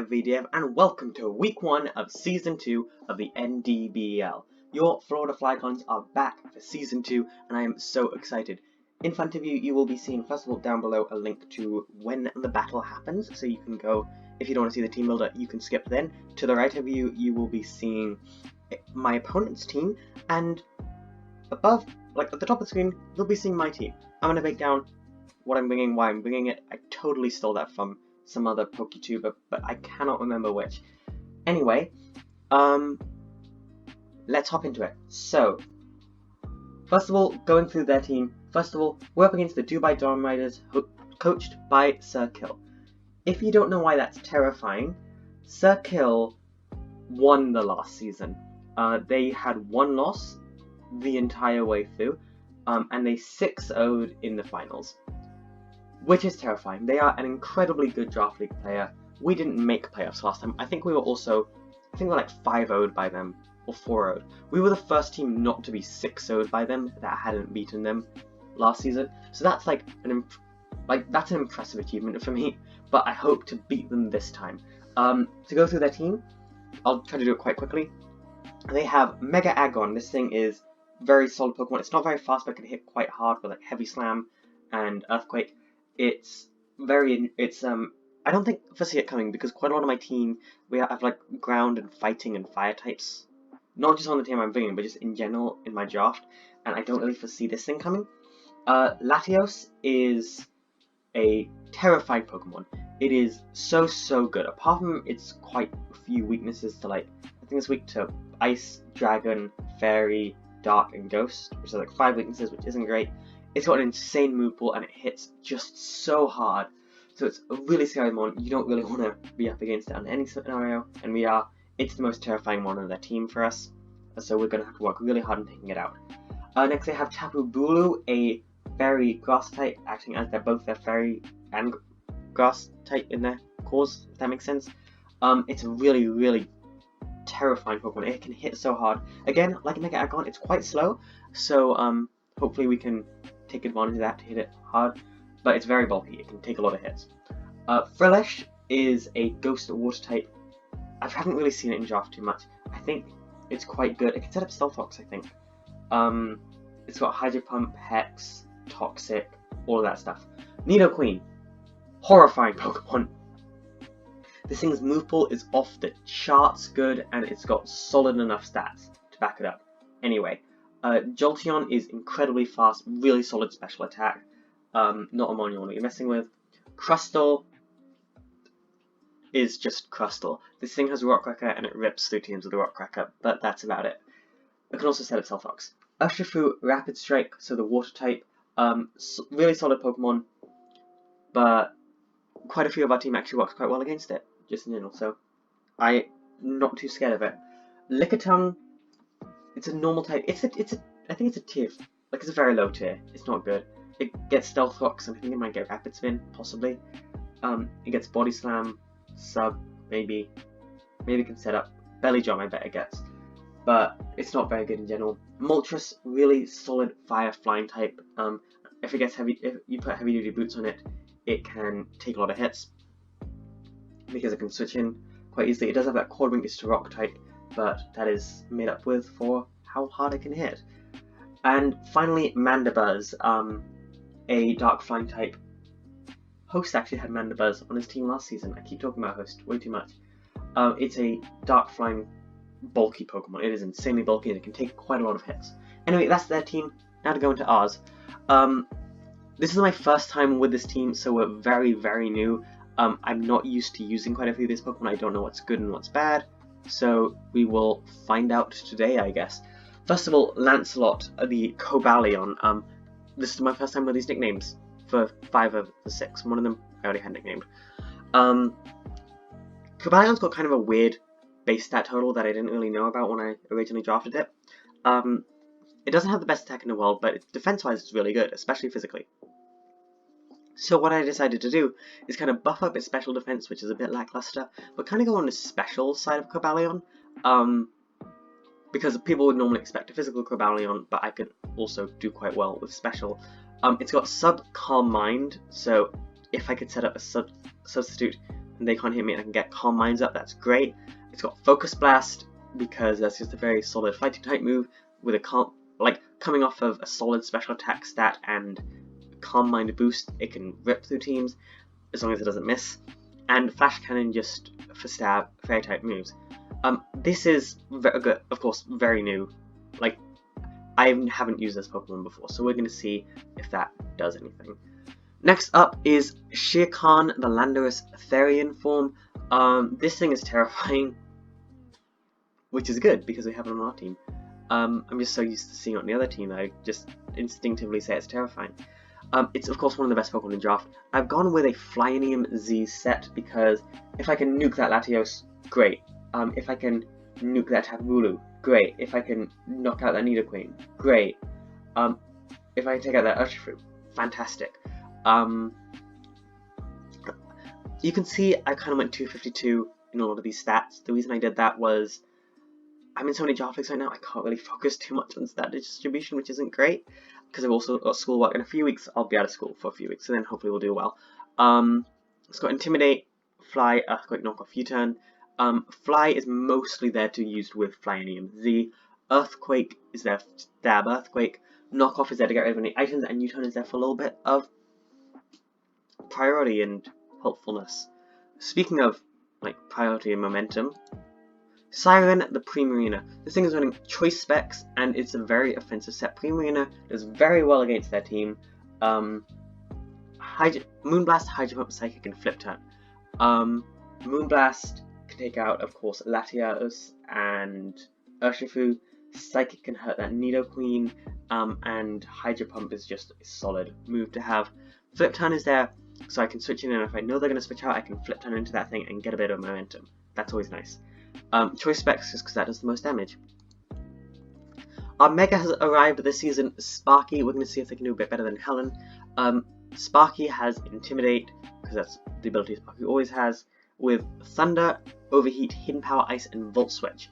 VDF and welcome to week 1 of season 2 of the NDBL. Your Florida Flygons are back for season 2 and I am so excited. In front of you, you will be seeing, first of all, down below a link to when the battle happens, so you can go, if you don't want to see the team builder, you can skip then. To the right of you, you will be seeing my opponent's team, and above, like at the top of the screen, you'll be seeing my team. I'm going to break down what I'm bringing, why I'm bringing it. I totally stole that from some other PokeTuber, but I cannot remember which. Anyway, let's hop into it. So, first of all, going through their team, first of all, we're up against the Dubai Darm Riders, coached by Sir Kill. If you don't know why that's terrifying, Sir Kill won the last season. They had one loss the entire way through, and they 6-0'd in the finals, which is terrifying. They are an incredibly good draft league player. We didn't make playoffs last time. I think we're like 5-0'd by them, or 4-0'd. We were the first team not to be 6-0'd by them that hadn't beaten them last season. So that's like that's an impressive achievement for me. But I hope to beat them this time. To go through their team, I'll try to do it quite quickly. They have Mega Agon. This thing is very solid Pokemon. It's not very fast, but it can hit quite hard with like Heavy Slam and Earthquake. I don't think foresee it coming because quite a lot of my team, we have like ground and fighting and fire types. Not just on the team I'm bringing, but just in general in my draft, and I don't really foresee this thing coming. Latios is a terrifying Pokemon. It is so good. Apart from its quite a few weaknesses to I think it's weak to Ice, Dragon, Fairy, Dark, and Ghost, which are like 5 weaknesses, which isn't great. It's got an insane move pool and it hits just so hard. So it's a really scary one. You don't really want to be up against it on any scenario, and we are. It's the most terrifying one on their team for us. So we're going to have to work really hard on taking it out. Next they have Tapu Bulu, a fairy grass type, acting as both their fairy and grass type in their cores, if that makes sense. It's a really terrifying Pokemon. It can hit so hard. Again, like Mega Agon, it's quite slow, so hopefully we can take advantage of that to hit it hard, but it's very bulky. It can take a lot of hits. Frillish is a ghost water type. I haven't really seen it in draft too much. I think it's quite good. It can set up Stealth Rocks, I think. It's got Hydro Pump, Hex, Toxic, all of that stuff. Nidoqueen, horrifying Pokemon. This thing's move pool is off the charts good, and it's got solid enough stats to back it up. Anyway, Jolteon is incredibly fast, really solid special attack. Not a mon you want to be messing with. Crustle is just Crustle. This thing has Rock Cracker and it rips through teams with the Rock Cracker, but that's about it. It can also set up Stealth Rocks. Urshifu, Rapid Strike, so the water type. Really solid Pokemon, but quite a few of our team actually works quite well against it, just in general, so I'm not too scared of it. Lickitung, it's a normal type. I think it's a tier, it's a very low tier. It's not good. It gets Stealth Rocks, and I think it might get Rapid Spin, possibly. It gets Body Slam, Sub, maybe it can set up Belly Drum, I bet it gets, but it's not very good in general. Moltres, really solid fire flying type. If you put heavy duty boots on it, it can take a lot of hits because it can switch in quite easily. It does have that Cord Weakness to Rock type, but that is made up with for how hard it can hit. And finally, Mandibuzz, a dark flying type. Host actually had Mandibuzz on his team last season. I keep talking about Host way too much. It's a dark flying bulky Pokemon. It is insanely bulky and it can take quite a lot of hits. Anyway, that's their team. Now to go into ours. This is my first time with this team, so we're very new. I'm not used to using quite a few of these Pokemon. I don't know what's good and what's bad, so we will find out today, I guess. First of all, Lancelot, the Cobalion. This is my first time with these nicknames for 5 of the 6. One of them I already had nicknamed. Cobalion's got kind of a weird base stat total that I didn't really know about when I originally drafted it. It doesn't have the best attack in the world, but defense-wise it's really good, especially physically. So what I decided to do is kind of buff up its special defense, which is a bit lackluster, but kind of go on the special side of Cobalion, because people would normally expect a physical Cobalion, but I could also do quite well with special. It's got Sub Calm Mind, so if I could set up a substitute and they can't hit me and I can get Calm Minds up. That's great. It's got Focus Blast because that's just a very solid fighting type move with a coming off of a solid special attack stat and Calm Mind boost. It can rip through teams as long as it doesn't miss. And Flash Cannon just for stab fairy type moves. This is very good, of course, very new. Like, I haven't used this Pokemon before, so we're going to see if that does anything. Next up is Shere Khan, the Landorus Therian form. This thing is terrifying, which is good because we have it on our team. I'm just so used to seeing it on the other team that I just instinctively say it's terrifying. It's of course one of the best Pokemon in draft. I've gone with a Flyinium Z set because if I can nuke that Latios, great. If I can nuke that Tapu Bulu, great. If I can knock out that Nidoqueen, great. If I can take out that Urshifu, fantastic. You can see I kind of went 252 in a lot of these stats. The reason I did that was I'm in so many draft leagues right now, I can't really focus too much on stat distribution, which isn't great, because I've also got schoolwork. In a few weeks, I'll be out of school for a few weeks, so then hopefully we'll do well. It's got Intimidate, Fly, Earthquake, Knock Off, U-Turn. Fly is mostly there to use with Flyinium Z. Earthquake is there for stab Earthquake. Knock Off is there to get rid of any items, and U-Turn is there for a little bit of priority and helpfulness. Speaking of like priority and momentum, Siren, the Primarina. This thing is running choice specs, and it's a very offensive set. Primarina does very well against their team. Moonblast, Hydro Pump, Psychic, and Flip Turn. Moonblast can take out, of course, Latios and Urshifu. Psychic can hurt that Nidoqueen, and Hydro Pump is just a solid move to have. Flip Turn is there, so I can switch in, and if I know they're going to switch out, I can Flip Turn into that thing and get a bit of momentum. That's always nice. Choice Specs just because that does the most damage. Our Mega has arrived this season, Sparky. We're going to see if they can do a bit better than Helen. Sparky has Intimidate, because that's the ability Sparky always has, with Thunder, Overheat, Hidden Power, Ice, and Volt Switch.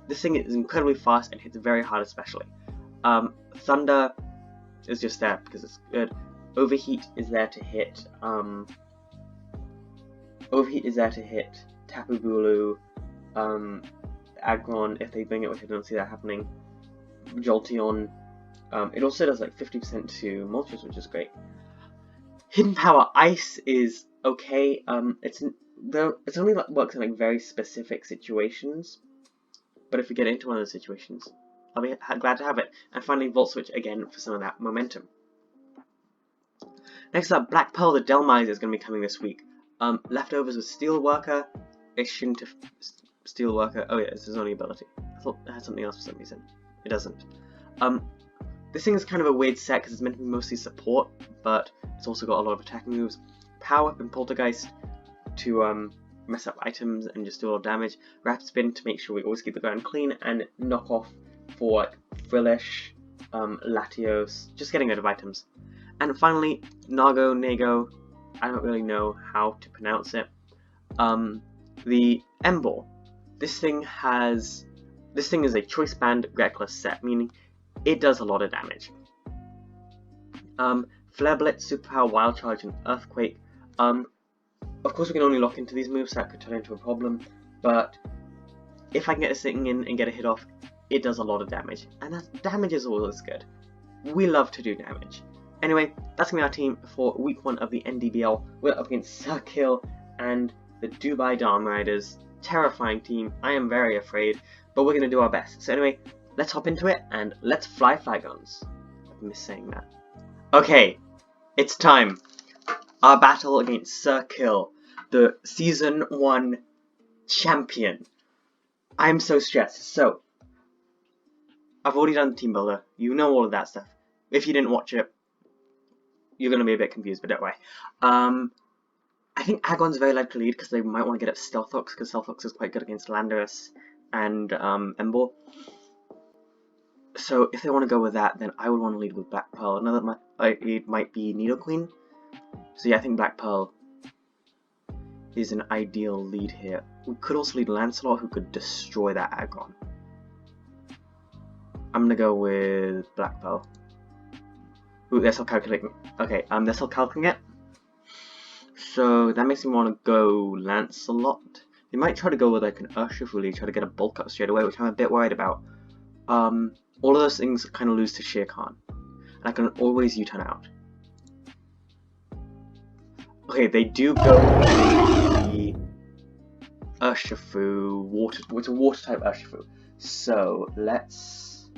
This thing is incredibly fast and hits very hard especially. Thunder is just there because it's good. Overheat is there to hit Tapu Bulu, Aggron if they bring it, which I don't see that happening. Jolteon. It also does like 50% to Moltres, which is great. Hidden Power Ice is okay. It's only works in like very specific situations, but if we get into one of those situations, I'll be glad to have it. And finally, Volt Switch again for some of that momentum. Next up, Black Pearl, the Delmise is going to be coming this week. Leftovers with Steelworker. It shouldn't have Steelworker. Oh yeah, it's his only ability. I thought it had something else for some reason. It doesn't. This thing is kind of a weird set because it's meant to be mostly support, but it's also got a lot of attacking moves. Power Up and Poltergeist to mess up items and just do a lot of damage. Rapid Spin to make sure we always keep the ground clean, and Knock Off for like Frillish, Latios, just getting rid of items. And finally, Nago, I don't really know how to pronounce it. The Embor. This thing is a choice band reckless set, meaning it does a lot of damage. Flare Blitz, Superpower, Wild Charge, and Earthquake. Of course we can only lock into these moves, so that could turn into a problem, but if I can get this thing in and get a hit off, it does a lot of damage, and that damage is always good. We love to do damage. Anyway, that's going to be our team for week 1 of the NDBL. We're up against Cirkill and the Dubai Darm Riders. Terrifying team. I am very afraid, but we're going to do our best. So anyway, let's hop into it and let's fly Flygons. I miss saying that. Okay, it's time. Our battle against Cirkill, the Season 1 champion. I'm so stressed. So, I've already done the team builder. You know all of that stuff. If you didn't watch it, you're going to be a bit confused, but don't worry. I think Aggron's very likely to lead because they might want to get up Stealthox, because Stealthox is quite good against Landorus and Embor. So if they want to go with that, then I would want to lead with Black Pearl. Another it might be Nidoqueen. So yeah, I think Black Pearl is an ideal lead here. We could also lead Lancelot, who could destroy that Aggron. I'm gonna go with Black Pearl. Ooh, they're still calculating. Okay, they're still calculating it. So that makes me want to go Lancelot. They might try to go with like an Urshifu, try to get a bulk up straight away, which I'm a bit worried about. All of those things kind of lose to Shere Khan, and I can always U-turn out. Okay, they do go the Urshifu, it's a water type Urshifu. So let's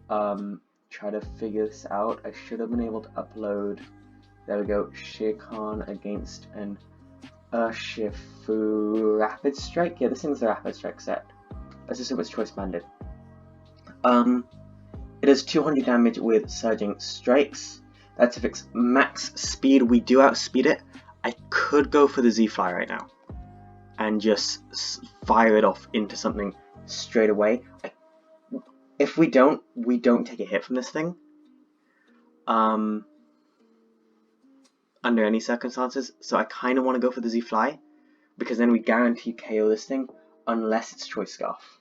try to figure this out. I should have been able to upload. There we go. Shere Khan against an Urshifu Rapid Strike. Yeah, this thing's the Rapid Strike set. Let's assume it's choice banded. It does 200 damage with Surging Strikes. That's if it's max speed. We do outspeed it. I could go for the Z-Fly right now and just fire it off into something straight away. If we don't take a hit from this thing. Under any circumstances. So I kind of want to go for the Z-Fly, because then we guarantee KO this thing unless it's Choice Scarf.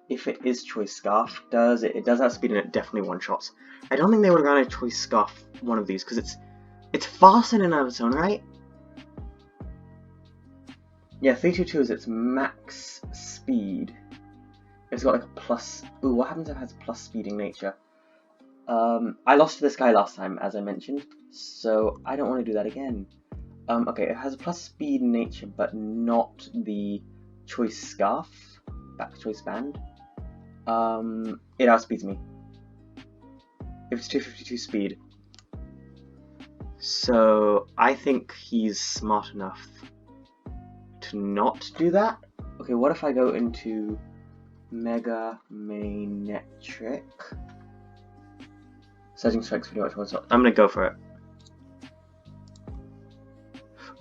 If it is Choice Scarf, it does outspeed and it definitely one-shots. I don't think they would have gone a Choice Scarf one of these, because it's fast in and of its own right. Yeah, 322 is its max speed. It's got like a plus. Ooh, what happens if it has plus speeding nature? I lost to this guy last time, as I mentioned, so I don't want to do that again. Okay, it has a plus speed nature, but not the Choice Scarf, back Choice Band. It outspeeds me. If it's 252 speed. So I think he's smart enough to not do that. Okay, what if I go into Mega Magnetric? Surging Strikes pretty much one-shot. I'm gonna go for it.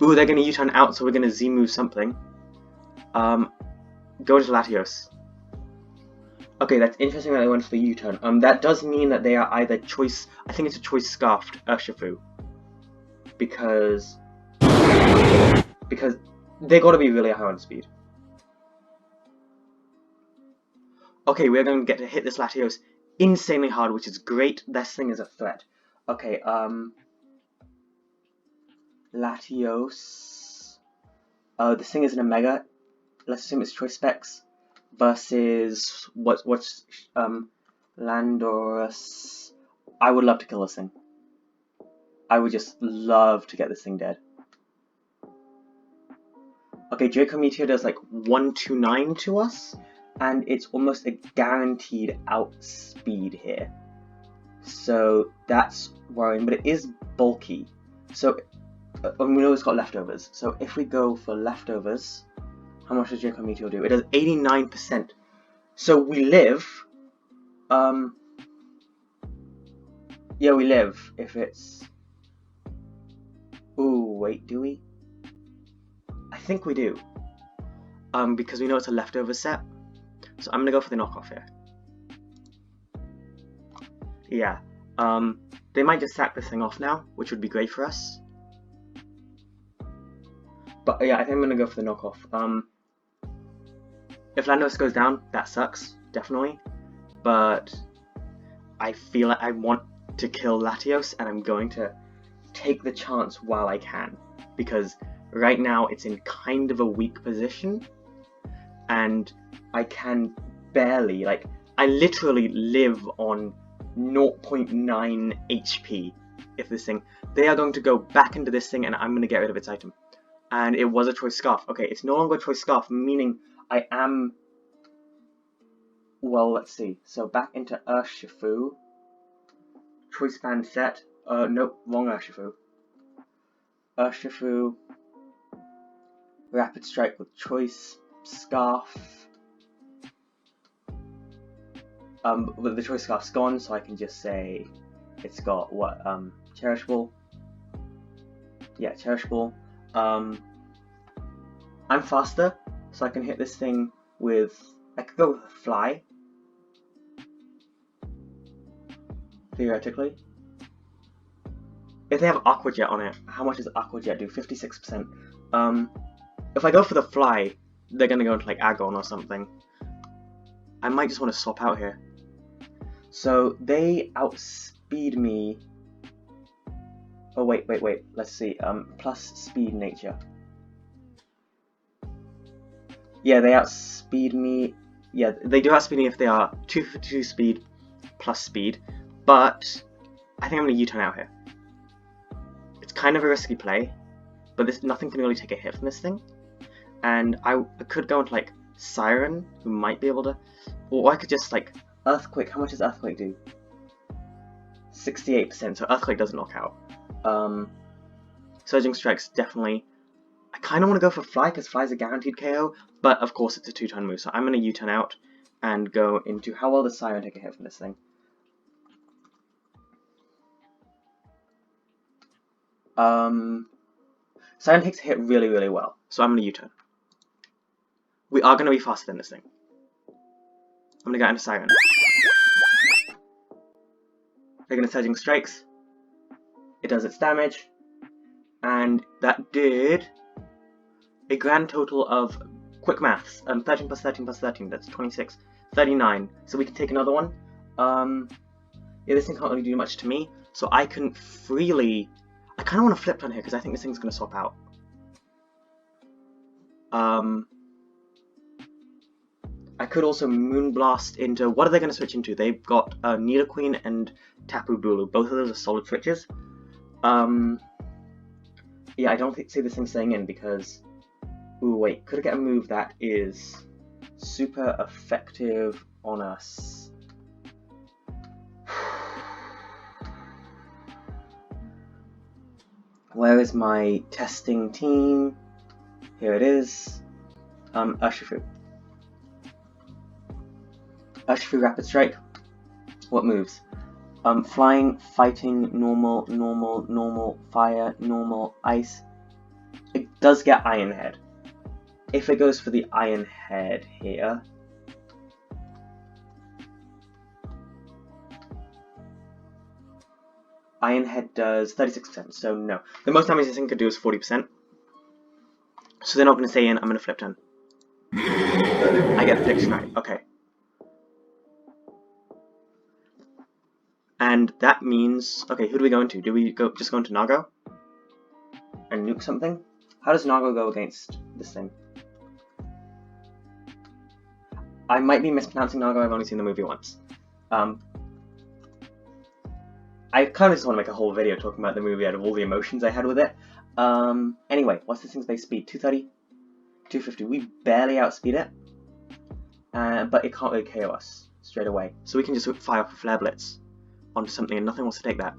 Ooh, they're gonna U-turn out, so we're gonna Z-move something. Go into Latios. Okay, that's interesting that they went for the U-turn. That does mean that they are either choice. I think it's a Choice Scarfed Urshifu. Because they gotta be really high on speed. Okay, we're going to get to hit this Latios insanely hard, which is great. This thing is a threat. Okay, Latios. This thing isn't a Mega. Let's assume it's Choice Specs versus what's Landorus. I would love to kill this thing. I would just love to get this thing dead. Okay, Draco Meteor does like 129 to us, and it's almost a guaranteed outspeed here. So that's worrying, but it is bulky. So we know it's got leftovers. So if we go for leftovers, how much does Draco Meteor do? It does 89%. So we live. Yeah, we live if it's. Ooh, wait, do we? I think we do. Because we know it's a leftover set. So I'm gonna go for the knockoff here. Yeah. They might just sack this thing off now, which would be great for us. But yeah, I think I'm gonna go for the knockoff. If Landos goes down, that sucks, definitely. But I feel like I want to kill Latios, and I'm going to take the chance while I can, because right now it's in kind of a weak position, and I can barely, like, I literally live on 0.9 HP. If this thing, they are going to go back into this thing, and I'm going to get rid of its item. And it was a Choice Scarf. Okay, it's no longer a Choice Scarf, meaning I am, well, let's see. So back into Urshifu. Choice Band set. Nope, wrong Urshifu. Urshifu. Rapid Strike with Choice Scarf. But the Choice Scarf's gone, so I can just say it's got what? Cherishable. Yeah, Cherishable. I'm faster, so I can hit this thing with. I could go with a Fly. Theoretically. If they have Aqua Jet on it, how much does Aqua Jet do? 56%. If I go for the Fly, they're gonna go into like Agon or something. I might just want to swap out here. So they outspeed me Oh wait, let's see, plus speed nature. Yeah, they outspeed me. Yeah, they do outspeed me if they are 252 speed plus speed, but I think I'm going to U-turn out here. It's kind of a risky play, but nothing can really take a hit from this thing. And I could go into like Siren, who might be able to, or I could just like Earthquake. How much does Earthquake do? 68%, so Earthquake doesn't knock out. Surging Strike's definitely. I kind of want to go for Fly, because Fly's a guaranteed KO, but of course it's a 2-turn move, so I'm going to U-turn out and go into... How well does Siren take a hit from this thing? Siren takes a hit really, really well, so I'm going to U-turn. We are going to be faster than this thing. I'm going to go into Siren. They're going to Surging Strikes. It does its damage, and that did a grand total of, quick maths, 13 plus 13 plus 13, that's 26, 39, so we can take another one. Yeah, this thing can't really do much to me, so I can freely, I kind of want to flip on here, because I think this thing's going to swap out. I could also Moonblast into, what are they going to switch into? They've got Nidoqueen and Tapu Bulu, both of those are solid switches. Yeah, I don't see this thing staying in, because... Ooh, wait, could I get a move that is super effective on us? Where is my testing team? Here it is. Urshifu. Urshifu Rapid Strike. What moves? Flying, fighting, normal, normal, normal, fire, normal, ice. It does get Iron Head. If it goes for the Iron Head here, Iron Head does 36%, so no. The most damage this thing could do is 40%. So they're not going to stay in, I'm going to flip turn. I get prediction right, okay. And that means, okay, who do we go into? Do we just go into Nago? And nuke something? How does Nago go against this thing? I might be mispronouncing Nago, I've only seen the movie once. I kind of just want to make a whole video talking about the movie out of all the emotions I had with it. Anyway, what's this thing's base speed? 230? 250. We barely outspeed it. But it can't really KO us straight away. So we can just fire off a Flare Blitz onto something and nothing wants to take that.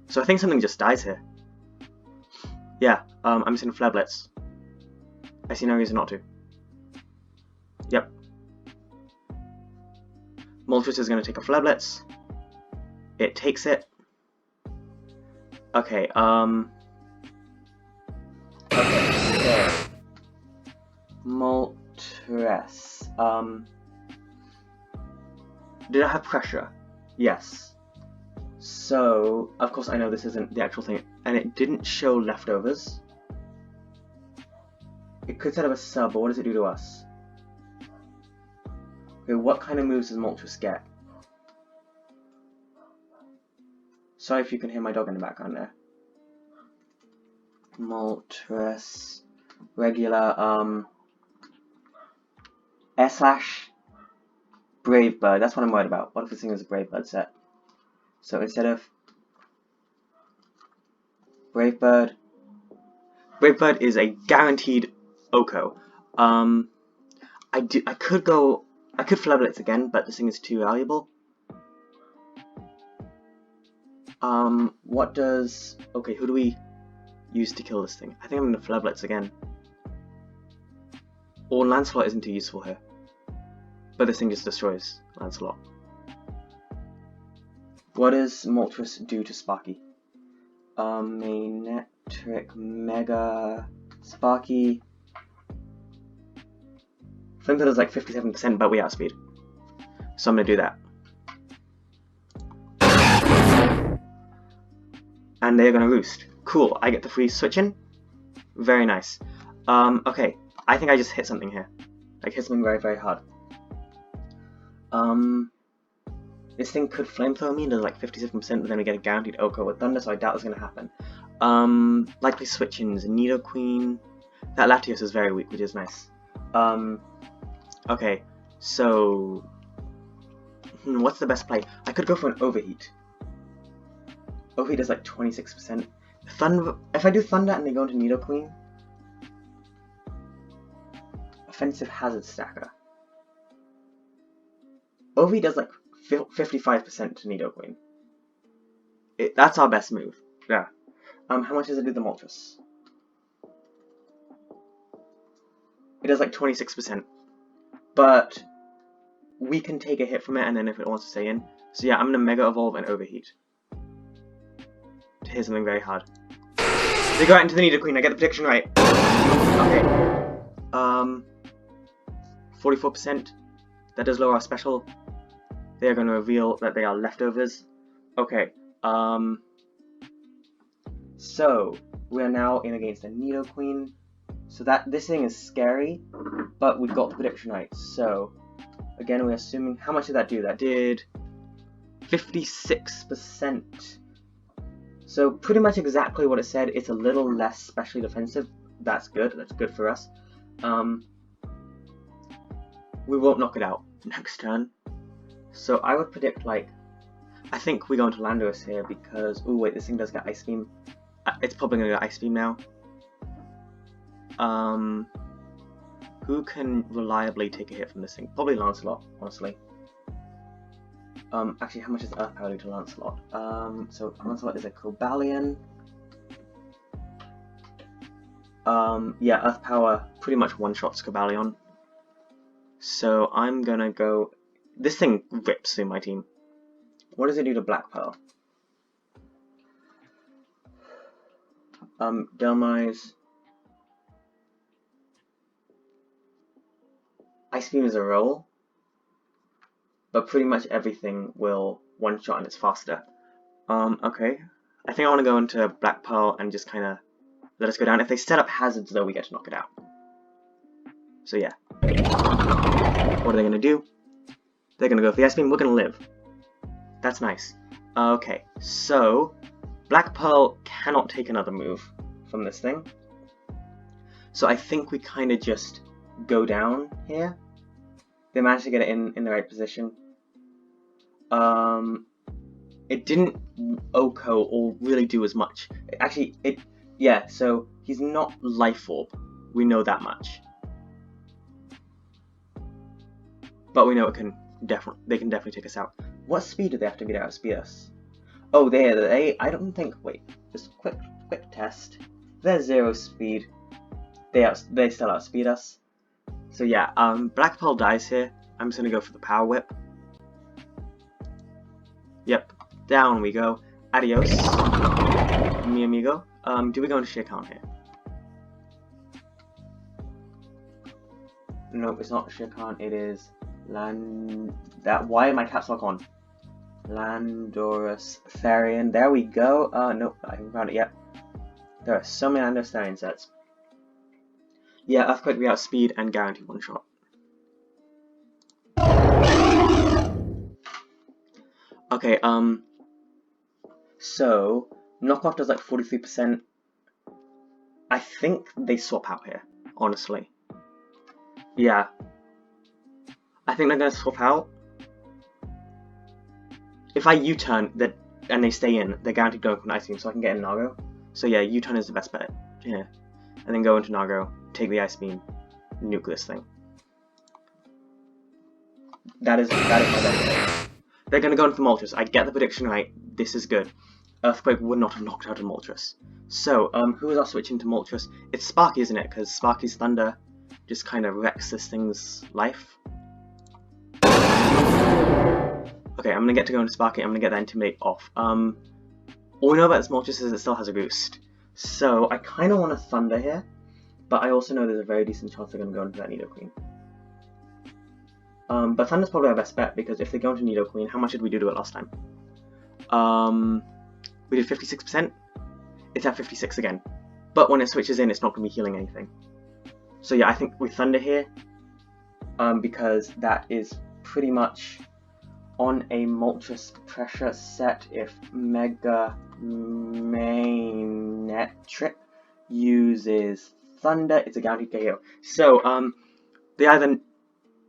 So I think something just dies here. Yeah, I'm missing a Flare Blitz. I see no reason not to. Yep. Moltres is going to take a Flare Blitz. It takes it. Okay, okay, so... Moltres. Did I have pressure? Yes. So, of course I know this isn't the actual thing, and it didn't show leftovers. It could set up a sub, but what does it do to us? Okay, what kind of moves does Moltres get? Sorry if you can hear my dog in the background there. Moltres, regular, S/, Brave Bird, that's what I'm worried about. What if this thing is a Brave Bird set? So instead of Brave Bird is a guaranteed Oko. I could Flare Blitz again, but this thing is too valuable. What does... Okay, who do we use to kill this thing? I think I'm going to Flare Blitz again. Or Lancelot isn't too useful here. But this thing just destroys Lancelot. What does Moltres do to Sparky? Magnetic Mega Sparky. I think that is like 57%, but we outspeed. So I'm going to do that. And they're going to roost. Cool, I get the free switch in. Very nice. Okay, I think I just hit something here. Like hit something very, very hard. This thing could flamethrower me, and there's like 57%, but then we get a guaranteed Oko with Thunder, so I doubt it's going to happen. Likely switch-ins, Nidoqueen. That Latios is very weak, which is nice. Okay, so... what's the best play? I could go for an Overheat. Overheat is like 26%. Thunder. If I do Thunder and they go into Nidoqueen... Offensive Hazard Stacker. Overheat does like 55% to Nidoqueen. That's our best move. Yeah. How much does it do the Moltres? It does like 26%. But we can take a hit from it, and then if it wants to stay in. So yeah, I'm gonna Mega Evolve and Overheat. To hit something very hard. They go out into the Nidoqueen, I get the prediction right. Okay. 44%. That does lower our special. They are gonna reveal that they are leftovers. Okay. So we are now in against a Nidoqueen. So this thing is scary, but we got the prediction right. So again, we're assuming, how much did that do? That did 56%. So pretty much exactly what it said. It's a little less specially defensive. That's good. That's good for us. We won't knock it out next turn. So I would predict, like, I think we go into Landorus here because, oh wait, this thing does get Ice Beam. It's probably gonna get Ice Beam now. Who can reliably take a hit from this thing? Probably Lancelot, honestly. Actually, how much is Earth Power to Lancelot? So Lancelot is a Cobalion. Yeah, Earth Power pretty much one-shots Cobalion. So I'm gonna go... This thing rips through my team. What does it do to Black Pearl? Delmise. Ice Beam is a roll, but pretty much everything will one-shot and it's faster. Okay. I think I want to go into Black Pearl and just kind of let us go down. If they set up hazards, though, we get to knock it out. So yeah. What are they going to do? They're going to go for the Ice Beam. We're going to live. That's nice. Okay, so Black Pearl cannot take another move from this thing. So I think we kind of just go down here. They managed to get it in the right position. It didn't Oko or really do as much. Yeah, so he's not Life Orb. We know that much. But we know they can definitely take us out. What speed do they have to be to outspeed us? Oh, I don't think, wait, just quick test. They're 0 speed. They still outspeed us. So yeah, Black Pearl dies here. I'm just gonna go for the Power Whip. Yep, down we go. Adios, mi amigo. Do we go into Shere Khan here? Nope, it's not Shere Khan, it is why am I caps lock on? Landorus Therian. There we go. Nope, I haven't found it yet. There are so many Landorus Therian sets. Yeah, Earthquake we outspeed and guarantee one shot. Okay, so knockoff does like 43%. I think they swap out here, honestly. Yeah. I think they're gonna swap out. If I U-turn and they stay in, they're guaranteed going for an Ice Beam, so I can get in Nago. So yeah, U-turn is the best bet. Yeah. And then go into Nago, take the Ice Beam, nuke this thing. That is my best bet. They're gonna go into Moltres. I get the prediction right. This is good. Earthquake would not have knocked out a Moltres. So, who is our switch into Moltres? It's Sparky, isn't it? Because Sparky's Thunder just kind of wrecks this thing's life. Okay, I'm gonna get to go into Sparky. I'm gonna get that Intimidate off. All we know about this Moltres is it still has a boost. So, I kind of want to Thunder here. But I also know there's a very decent chance they're gonna go into that Nidoqueen. But Thunder's probably our best bet, because if they go into Nidoqueen, how much did we do to it last time? We did 56%. It's at 56 again. But when it switches in, it's not going to be healing anything. So yeah, I think we Thunder here, because that is pretty much on a Moltres pressure set if Mega Mainetric uses Thunder. It's a guaranteed KO. So, they either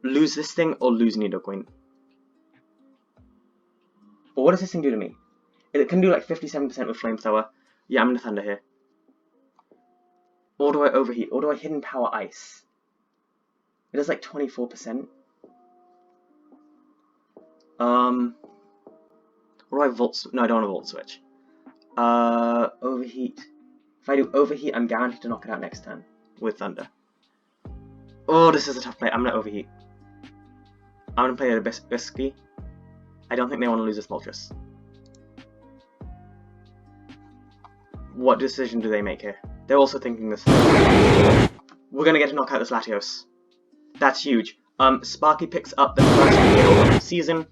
lose this thing or lose Nidoqueen. But what does this thing do to me? It can do like 57% with Flamethrower. Yeah, I'm gonna Thunder here. Or do I Overheat? Or do I Hidden Power Ice? It does like 24%. Or do I Volt? No, I don't want to Volt Switch. Overheat. If I do Overheat, I'm guaranteed to knock it out next turn with Thunder. Oh, this is a tough play. I'm gonna Overheat. I'm gonna play it a bit risky. I don't think they want to lose this Moltres. What decision do they make here? They're also thinking this. We're gonna get to knock out this Latios. That's huge. Sparky picks up the first kill of the season.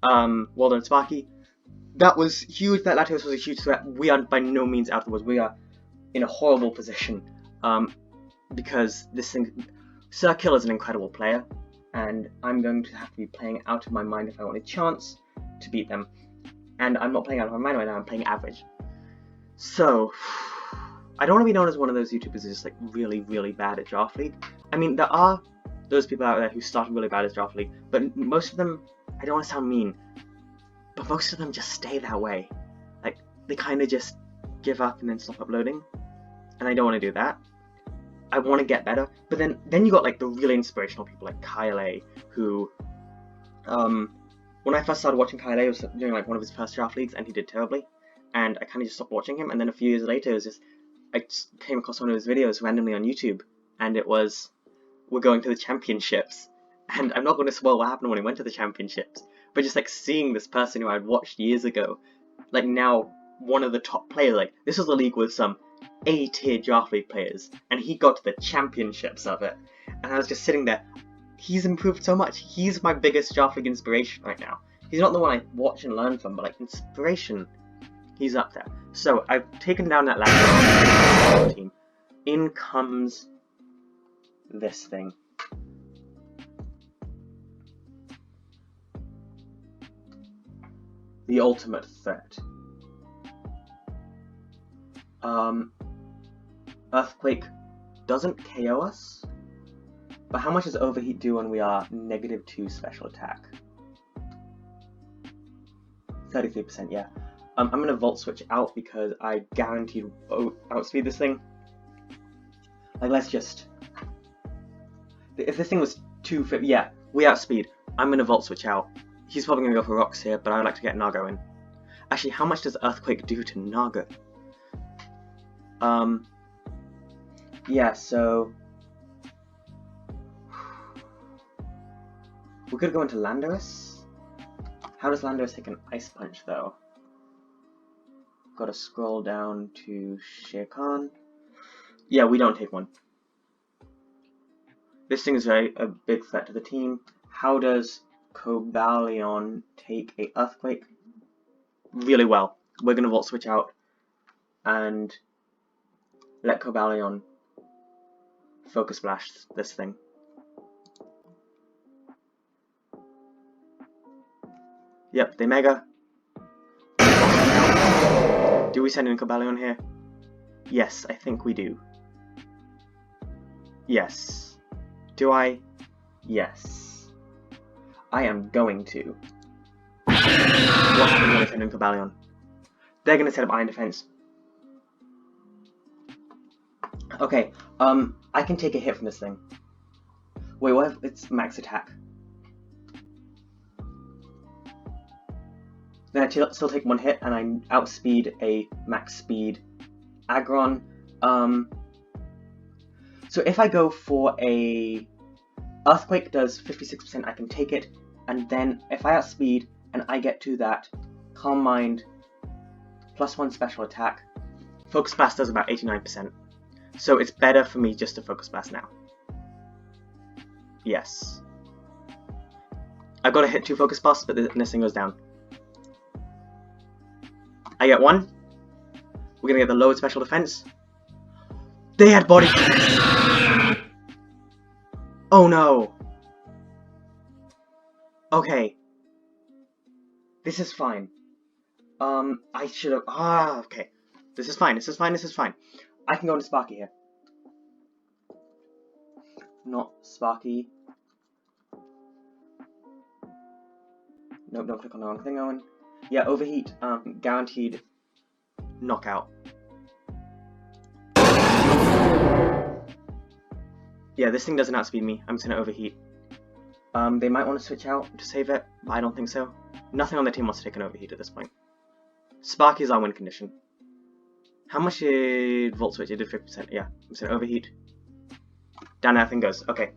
Well done, Sparky. That was huge. That Latios was a huge threat. We are by no means out of the woods. We are in a horrible position. Because this thing, Circle is an incredible player, and I'm going to have to be playing out of my mind if I want a chance to beat them. And I'm not playing out of my mind right now. I'm playing average. So, I don't want to be known as one of those YouTubers who's just like really, really bad at Draft League. I mean, there are those people out there who started really bad at Draft League, but most of them, I don't want to sound mean, but most of them just stay that way. Like, they kind of just give up and then stop uploading, and I don't want to do that. I want to get better, but then you got like the really inspirational people like Kyle A, who, when I first started watching Kyle A, it was during like one of his first Draft Leagues, and he did terribly, and I kind of just stopped watching him, and then a few years later, it was just, I just came across one of his videos randomly on YouTube, and it was, we're going to the championships, and I'm not going to spoil what happened when he went to the championships, but just like seeing this person who I'd watched years ago, like now one of the top players, like this was a league with some A-tier Draft League players, and he got to the championships of it, and I was just sitting there, he's improved so much, he's my biggest Draft League inspiration right now. He's not the one I watch and learn from, but like inspiration, he's up there. So I've taken down that last team. In comes this thing. The ultimate threat. Earthquake doesn't KO us, but how much does Overheat do when we are -2 special attack? 33%, yeah. I'm gonna Volt Switch out because I guaranteed outspeed this thing. Like, let's just... If this thing was 250, yeah, we outspeed. I'm gonna Volt Switch out. He's probably gonna go for rocks here, but I'd like to get Nago in. Actually, how much does Earthquake do to Nago? Yeah, so... we could go into Landorus. How does Landorus take an Ice Punch, though? Gotta scroll down to Shere Khan. Yeah, we don't take one. This thing is a big threat to the team. How does Cobalion take a Earthquake? Really well. We're gonna Volt Switch out and let Cobalion Focus Splash this thing. Yep, they Mega. Do we send in Cobalion here? Yes, I think we do. Yes. Do I? Yes. I am going to. What happens when I send in Cobalion? They're going to set up Iron Defense. Okay, I can take a hit from this thing. Wait, what if it's max attack? Then I still take one hit and I outspeed a max speed Aggron. So if I go for a Earthquake does 56%, I can take it, and then if I outspeed and I get to that Calm Mind +1 special attack, Focus Blast does about 89%. So it's better for me just to Focus Blast now. Yes. I've got to hit 2 Focus Blasts, but this thing goes down. I get 1. We're gonna get the lowered special defense. They had body. Oh no. Okay. This is fine. I should have... okay. This is fine, this is fine, this is fine. I can go into Sparky here. Not Sparky. Nope, don't click on the wrong thing, Owen. Yeah, overheat, guaranteed knockout. Yeah, this thing doesn't outspeed me. I'm just gonna overheat. They might want to switch out to save it, but I don't think so. Nothing on the team wants to take an overheat at this point. Sparky is our win condition. How much did Volt Switch? It did 50%. Yeah, I'm just gonna overheat. Down that thing goes. Okay.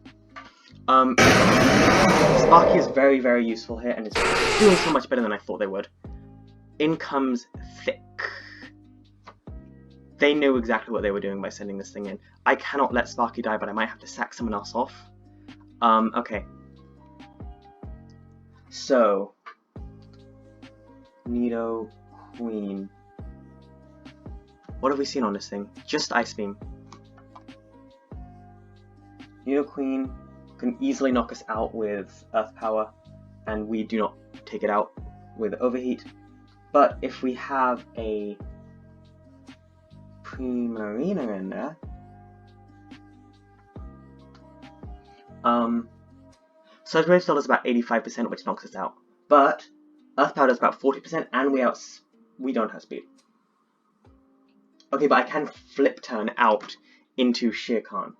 Sparky is very, very useful here, and it's doing so much better than I thought they would. In comes Thick. They knew exactly what they were doing by sending this thing in. I cannot let Sparky die, but I might have to sack someone else off. Okay. So, Nido, Queen. What have we seen on this thing? Just Ice Beam. Nido Queen can easily knock us out with Earth Power, and we do not take it out with Overheat. But if we have a Primarina in there, Surge Wave still does about 85%, which knocks us out. But Earth Power does about 40%, and we don't have speed. Okay, but I can flip turn out into Shere Khan.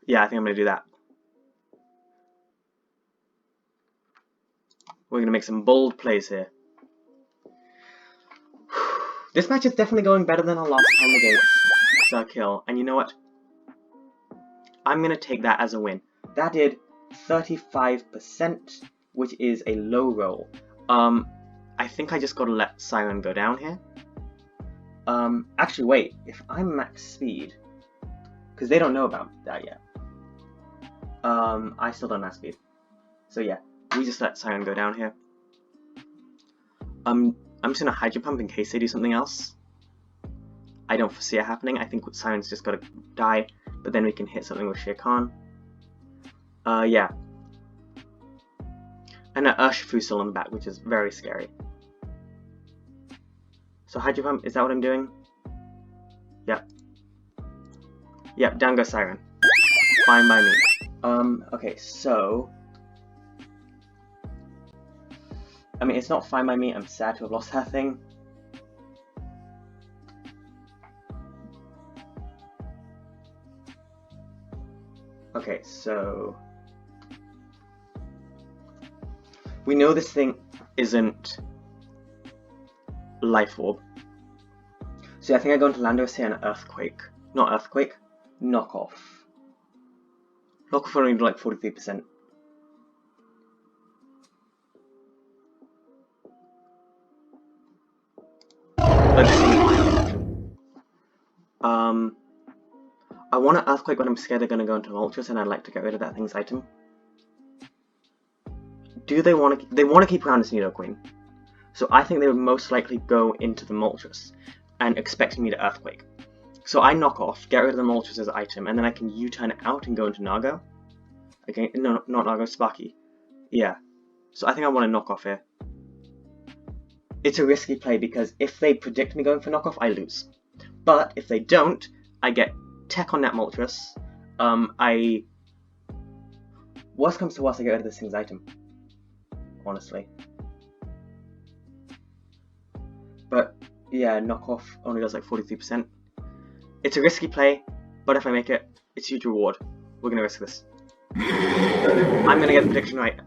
Yeah, I think I'm gonna do that. We're gonna make some bold plays here. This match is definitely going better than our last time against Zerkill, and you know what? I'm gonna take that as a win. That did 35%, which is a low roll. I think I just gotta let Siren go down here. Actually wait, if I'm max speed, because they don't know about that yet. I still don't have speed. So yeah, we just let Siren go down here. I'm just gonna Hydro Pump in case they do something else. I don't foresee it happening. I think Siren's just gotta die, but then we can hit something with Shere Khan. Yeah. And an Urshifu still on the back, which is very scary. So Hydro Pump, is that what I'm doing? Yep. Yep, down goes Siren. Fine by me. Okay, so... I mean, it's not fine by me, I'm sad to have lost that thing. Okay, so... we know this thing isn't Life Orb. So I think I go into Landorus here and Earthquake. Not Earthquake, Knockoff. Knockoff only do like 43%. Let's see. I want an Earthquake when I'm scared they're going to go into Moltres, and I'd like to get rid of that thing's item. Do they want to? They want to keep around this Nido Queen. So I think they would most likely go into the Moltres and expect me to Earthquake. So I knock off, get rid of the Moltres as an item, and then I can U-turn out and go into Nago. Okay, no, not Nago, Sparky. Yeah. So I think I want to knock off here. It's a risky play because if they predict me going for knockoff, I lose. But if they don't, I get tech on that Moltres. Worst comes to worst, I get rid of this thing's item. Honestly. But yeah, knockoff only does like 43%. It's a risky play, but if I make it, it's a huge reward. We're gonna risk this. I'm gonna get the prediction right.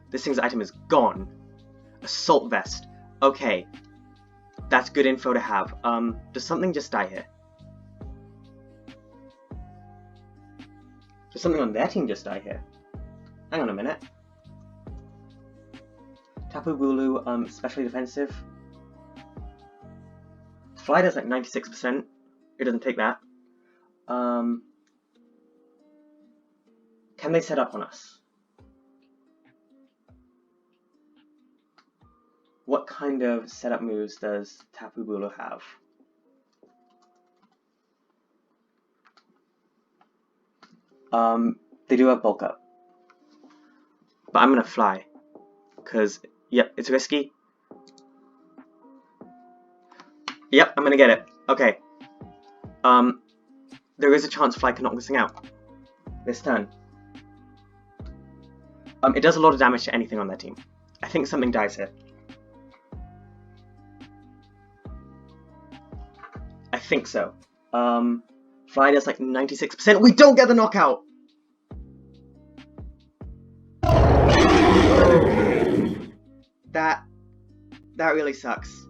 This thing's item is gone. Assault Vest. Okay. That's good info to have. Does something just die here? Does something on their team just die here? Hang on a minute. Tapu Bulu, especially defensive. Fly does like 96%. It doesn't take that. Can they set up on us? What kind of setup moves does Tapu Bulu have? They do have bulk up. But I'm gonna fly. Because, yep, it's risky. Yep, I'm gonna get it. Okay. There is a chance Fly can knock this thing out. This turn. It does a lot of damage to anything on their team. I think something dies here. I think so. Fly does like 96%. We don't get the knockout! That really sucks.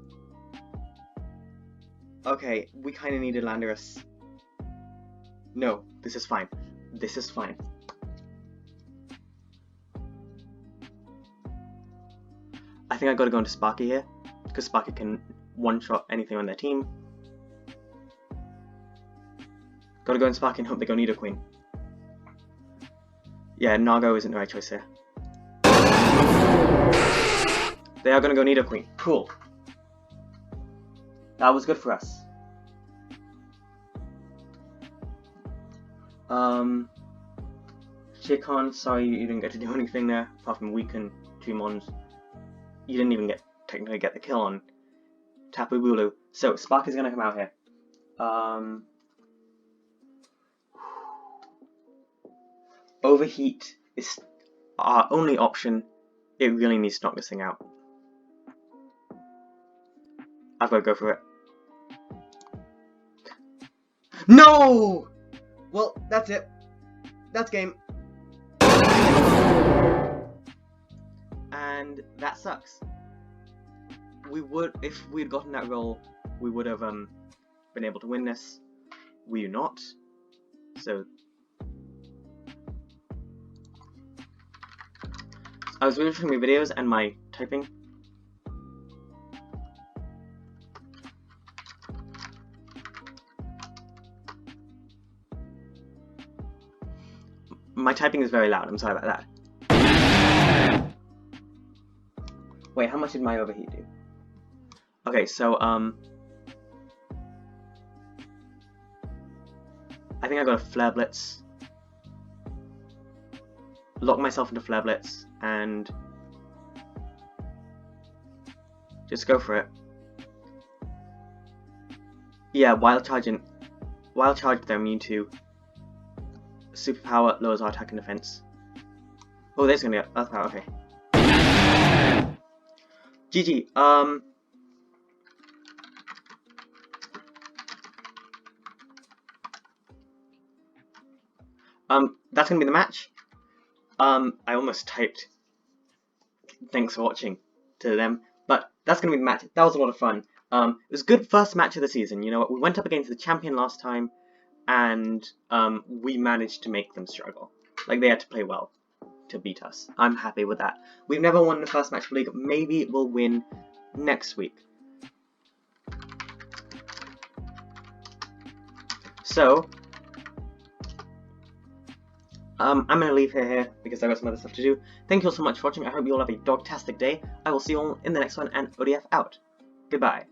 Okay, we kind of needed Landorus. No, this is fine. This is fine. I think I gotta go into Sparky here, because Sparky can one-shot anything on their team. Gotta go in Sparky and hope they go Nidoqueen. Yeah, Nago isn't the right choice here. They are gonna go Nidoqueen. Cool. That was good for us. Chikon, sorry you didn't get to do anything there, apart from weaken 2 mons. You didn't even technically get the kill on Tapu Bulu. So Sparky's gonna come out here. Overheat is our only option. It really needs to knock this thing out. I've got to go for it. No! Well, that's it. That's game. And that sucks. We would, if we had gotten that roll, we would have been able to win this. We do not. So I was reading my videos and my typing. My typing is very loud, I'm sorry about that. Wait, how much did my overheat do? Okay, so, I think I got a Flare Blitz. Lock myself into Flare Blitz, and just go for it. Yeah, Wild Charge, they're immune to. Superpower lowers our attack and defense. Oh, there's gonna be Earth Power, okay. GG, that's gonna be the match. I almost typed thanks for watching to them, but that's gonna be the match. That was a lot of fun. It was a good first match of the season. You know what? We went up against the champion last time, and we managed to make them struggle. Like, they had to play well to beat us. I'm happy with that. We've never won the first match of League. Maybe we'll win next week. So, I'm going to leave here because I've got some other stuff to do. Thank you all so much for watching. I hope you all have a dogtastic day. I will see you all in the next one, and ODF out. Goodbye.